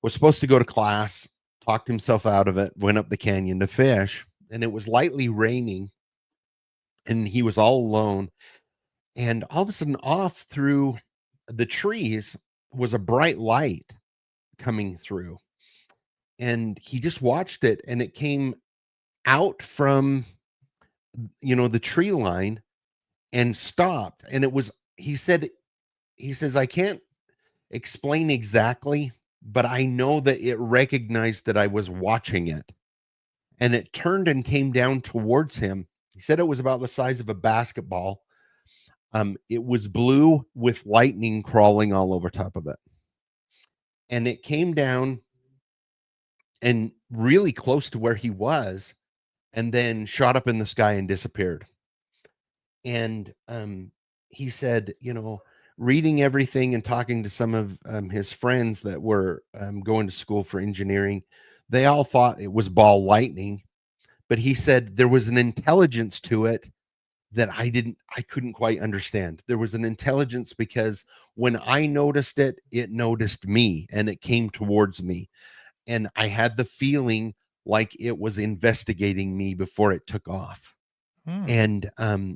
was supposed to go to class, talked himself out of it, went up the canyon to fish, and it was lightly raining, and he was all alone. And all of a sudden, off through the trees was a bright light coming through. And he just watched it, and it came out from the tree line and stopped. And it was, he says, I can't explain exactly, but I know that it recognized that I was watching it, and it turned and came down towards him. He said it was about the size of a basketball. It was blue with lightning crawling all over top of it, and it came down and really close to where he was, and then shot up in the sky and disappeared. And he said, reading everything and talking to some of his friends that were going to school for engineering, they all thought it was ball lightning, but he said there was an intelligence to it that I couldn't quite understand. There was an intelligence because when I noticed it, it noticed me, and it came towards me. And I had the feeling like it was investigating me before it took off. And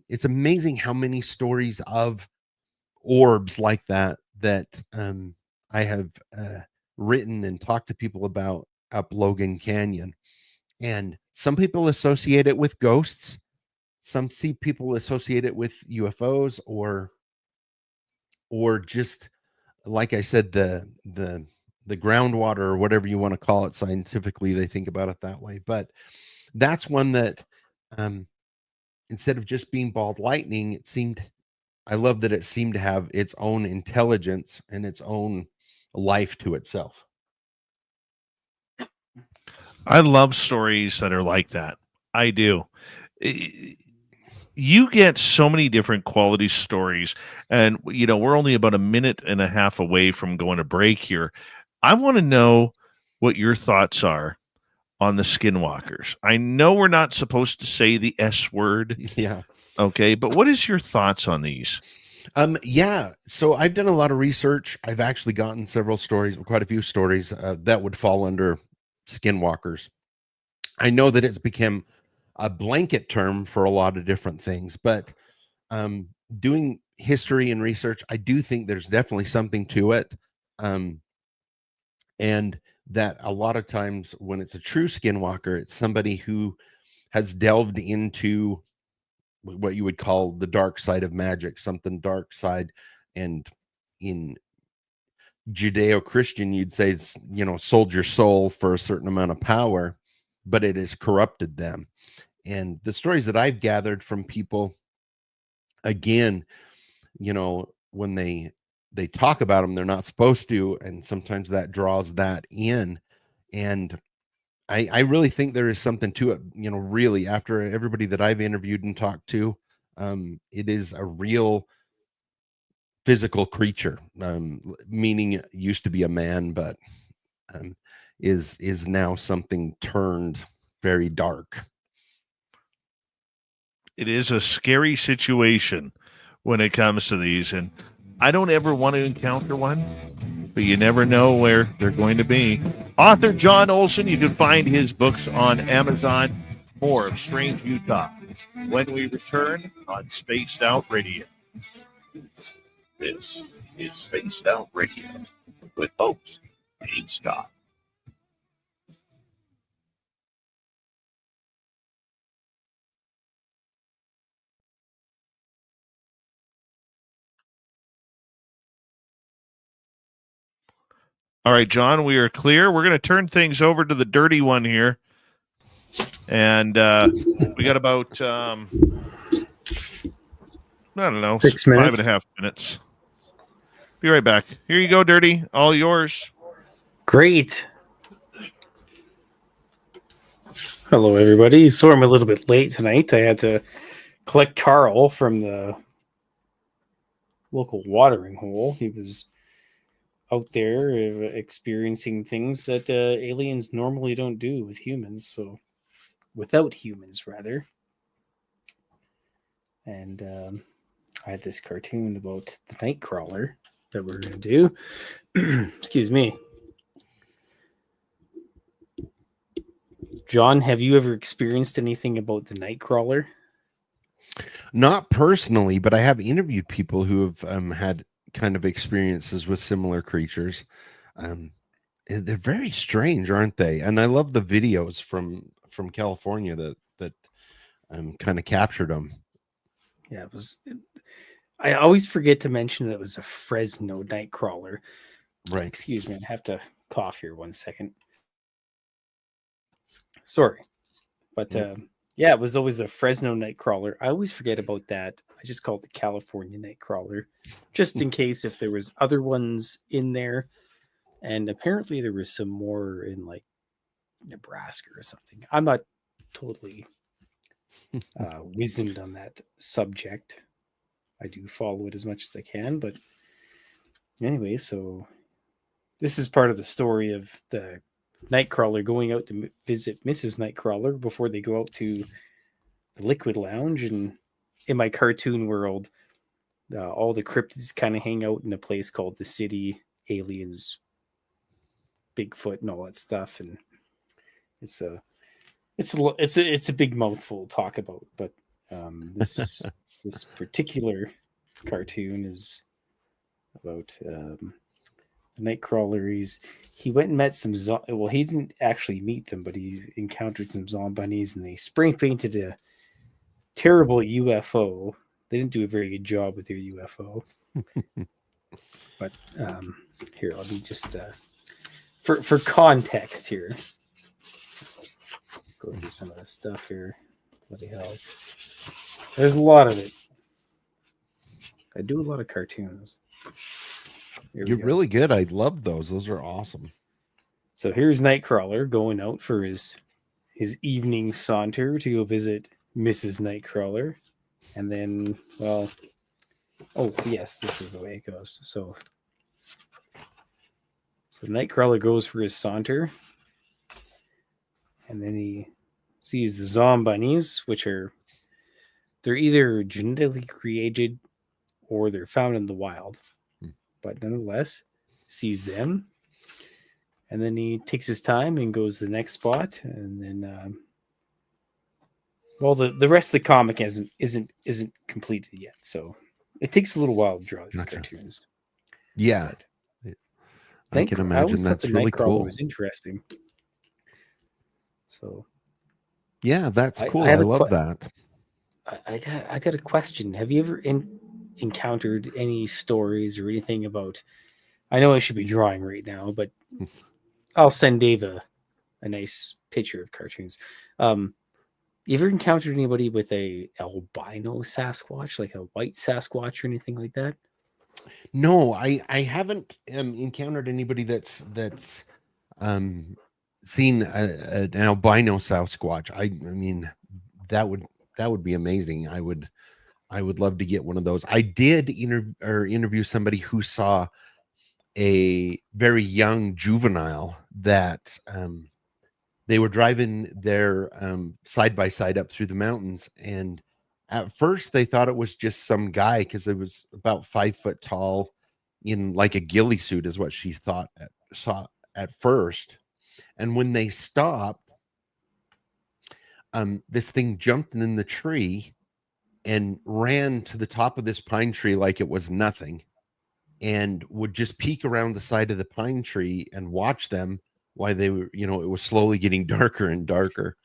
it's amazing how many stories of orbs like that I have written and talked to people about up Logan Canyon. And some people associate it with ghosts. Some people associate it with UFOs, or just, like I said, the groundwater, or whatever you want to call it scientifically. They think about it that way. But that's one that instead of just being bald lightning, I love that it seemed to have its own intelligence and its own life to itself. I love stories that are like that. I do. You get so many different quality stories, and we're only about a minute and a half away from going to break here. I want to know what your thoughts are on the skinwalkers. I know we're not supposed to say the S word. Yeah. Okay, but what is your thoughts on these? Yeah. So I've done a lot of research. I've actually gotten quite a few stories that would fall under skinwalkers. I know that it's become a blanket term for a lot of different things, but doing history and research, I do think there's definitely something to it. And that a lot of times when it's a true skinwalker, it's somebody who has delved into what you would call the dark side of magic, something dark side. And in Judeo-Christian, you'd say it's, sold your soul for a certain amount of power, but it has corrupted them. And the stories that I've gathered from people, again, when they talk about them, they're not supposed to, and sometimes that draws that in. And I really think there is something to it. Really, after everybody that I've interviewed and talked to, it is a real physical creature, meaning it used to be a man, but um, is now something turned very dark. It is a scary situation when it comes to these, and I don't ever want to encounter one, but you never know where they're going to be. Author John Olsen, you can find his books on Amazon. More of Strange Utah when we return on Spaced Out Radio. This is Spaced Out Radio with host Dave Scott. All right, John, we are clear. We're going to turn things over to the dirty one here. And we got about, I don't know, 6 minutes. 5.5 minutes. Be right back. Here you go, Dirty. All yours. Great. Hello, everybody. Sorry I'm a little bit late tonight. I had to collect Carl from the local watering hole. He was out there experiencing things that aliens normally don't do with humans. So, without humans, rather. And I had this cartoon about the Nightcrawler that we're going to do. Excuse me. John, have you ever experienced anything about the Nightcrawler? Not personally, but I have interviewed people who have had kind of experiences with similar creatures. They're very strange, aren't they? And I love the videos from California that kind of captured them. Yeah, it was. I always forget to mention that it was a Fresno Nightcrawler. Right. Excuse me, I have to cough here 1 second. Sorry, but yeah, it was always the Fresno Nightcrawler. I always forget about that. I just call it the California Nightcrawler, just in case if there was other ones in there. And apparently there was some more in like Nebraska or something. I'm not totally wizened on that subject. I do follow it as much as I can, but anyway, so this is part of the story of the Nightcrawler going out to visit Mrs. Nightcrawler before they go out to the Liquid Lounge. And in my cartoon world, all the cryptids kind of hang out in a place called the City, aliens, Bigfoot, and all that stuff. And it's a big mouthful to talk about. But this this particular cartoon is about the Nightcrawler. He went and met some well, he didn't actually meet them, but he encountered some zombies, and they spray painted a terrible UFO. They didn't do a very good job with their UFO. But here, let me just for context here, go through some of this stuff here. Bloody hells, there's a lot of it. I do a lot of cartoons. You're really good. I love those. Those are awesome. So here's Nightcrawler going out for his evening saunter to go visit Mrs. Nightcrawler. And then, well, oh, yes, this is the way it goes. So Nightcrawler goes for his saunter. And then he sees the zombies, which they're either genetically created or they're found in the wild. But nonetheless, sees them. And then he takes his time and goes to the next spot. And then, well, the rest of the comic isn't completed yet. So it takes a little while to draw these cartoons. Yeah. I can imagine that's really cool. It was interesting. So, yeah, that's cool. I love that. I got a question. Have you ever encountered any stories or anything about? I know I should be drawing right now, but I'll send Dave a nice picture of cartoons. You ever encountered anybody with a albino Sasquatch, like a white Sasquatch or anything like that? No, I haven't encountered anybody that's seen an albino Sasquatch. I mean, that would be amazing. I would love to get one of those. I did interview somebody who saw a very young juvenile that they were driving their side by side up through the mountains, and at first they thought it was just some guy because it was about 5 foot tall in like a ghillie suit is what she saw at first. And when they stopped, this thing jumped in the tree and ran to the top of this pine tree like it was nothing, and would just peek around the side of the pine tree and watch them while they were, it was slowly getting darker and darker.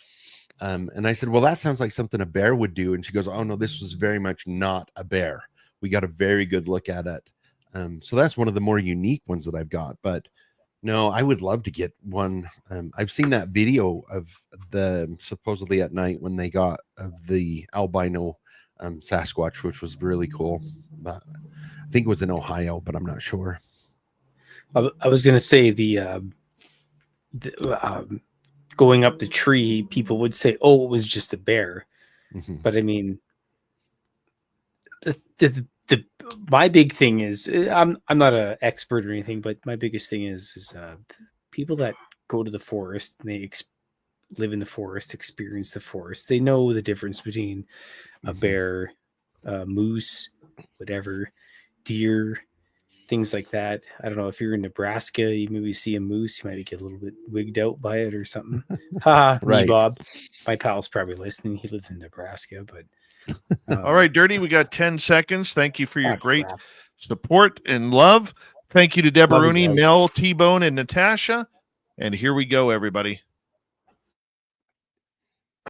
And I said, well, that sounds like something a bear would do. And she goes, oh no, this was very much not a bear. We got a very good look at it. So that's one of the more unique ones that I've got. But no, I would love to get one. I've seen that video of the supposedly at night when they got of the albino Sasquatch, which was really cool. But I think it was in Ohio, but I'm not sure. I was going to say the going up the tree, people would say, "Oh, it was just a bear," but I mean, my big thing is I'm not an expert or anything, but my biggest thing is people that go to the forest and they live in the forest, experience the forest. They know the difference between a bear, moose, whatever, deer, things like that. I don't know if you're in Nebraska, you maybe see a moose, you might get a little bit wigged out by it or something. Ha, right. Me, Bob. My pal's probably listening. He lives in Nebraska, but all right, Dirty, we got 10 seconds. Thank you for your great support and love. Thank you to Deborah Rooney, Mel, T-Bone, and Natasha. And here we go, everybody.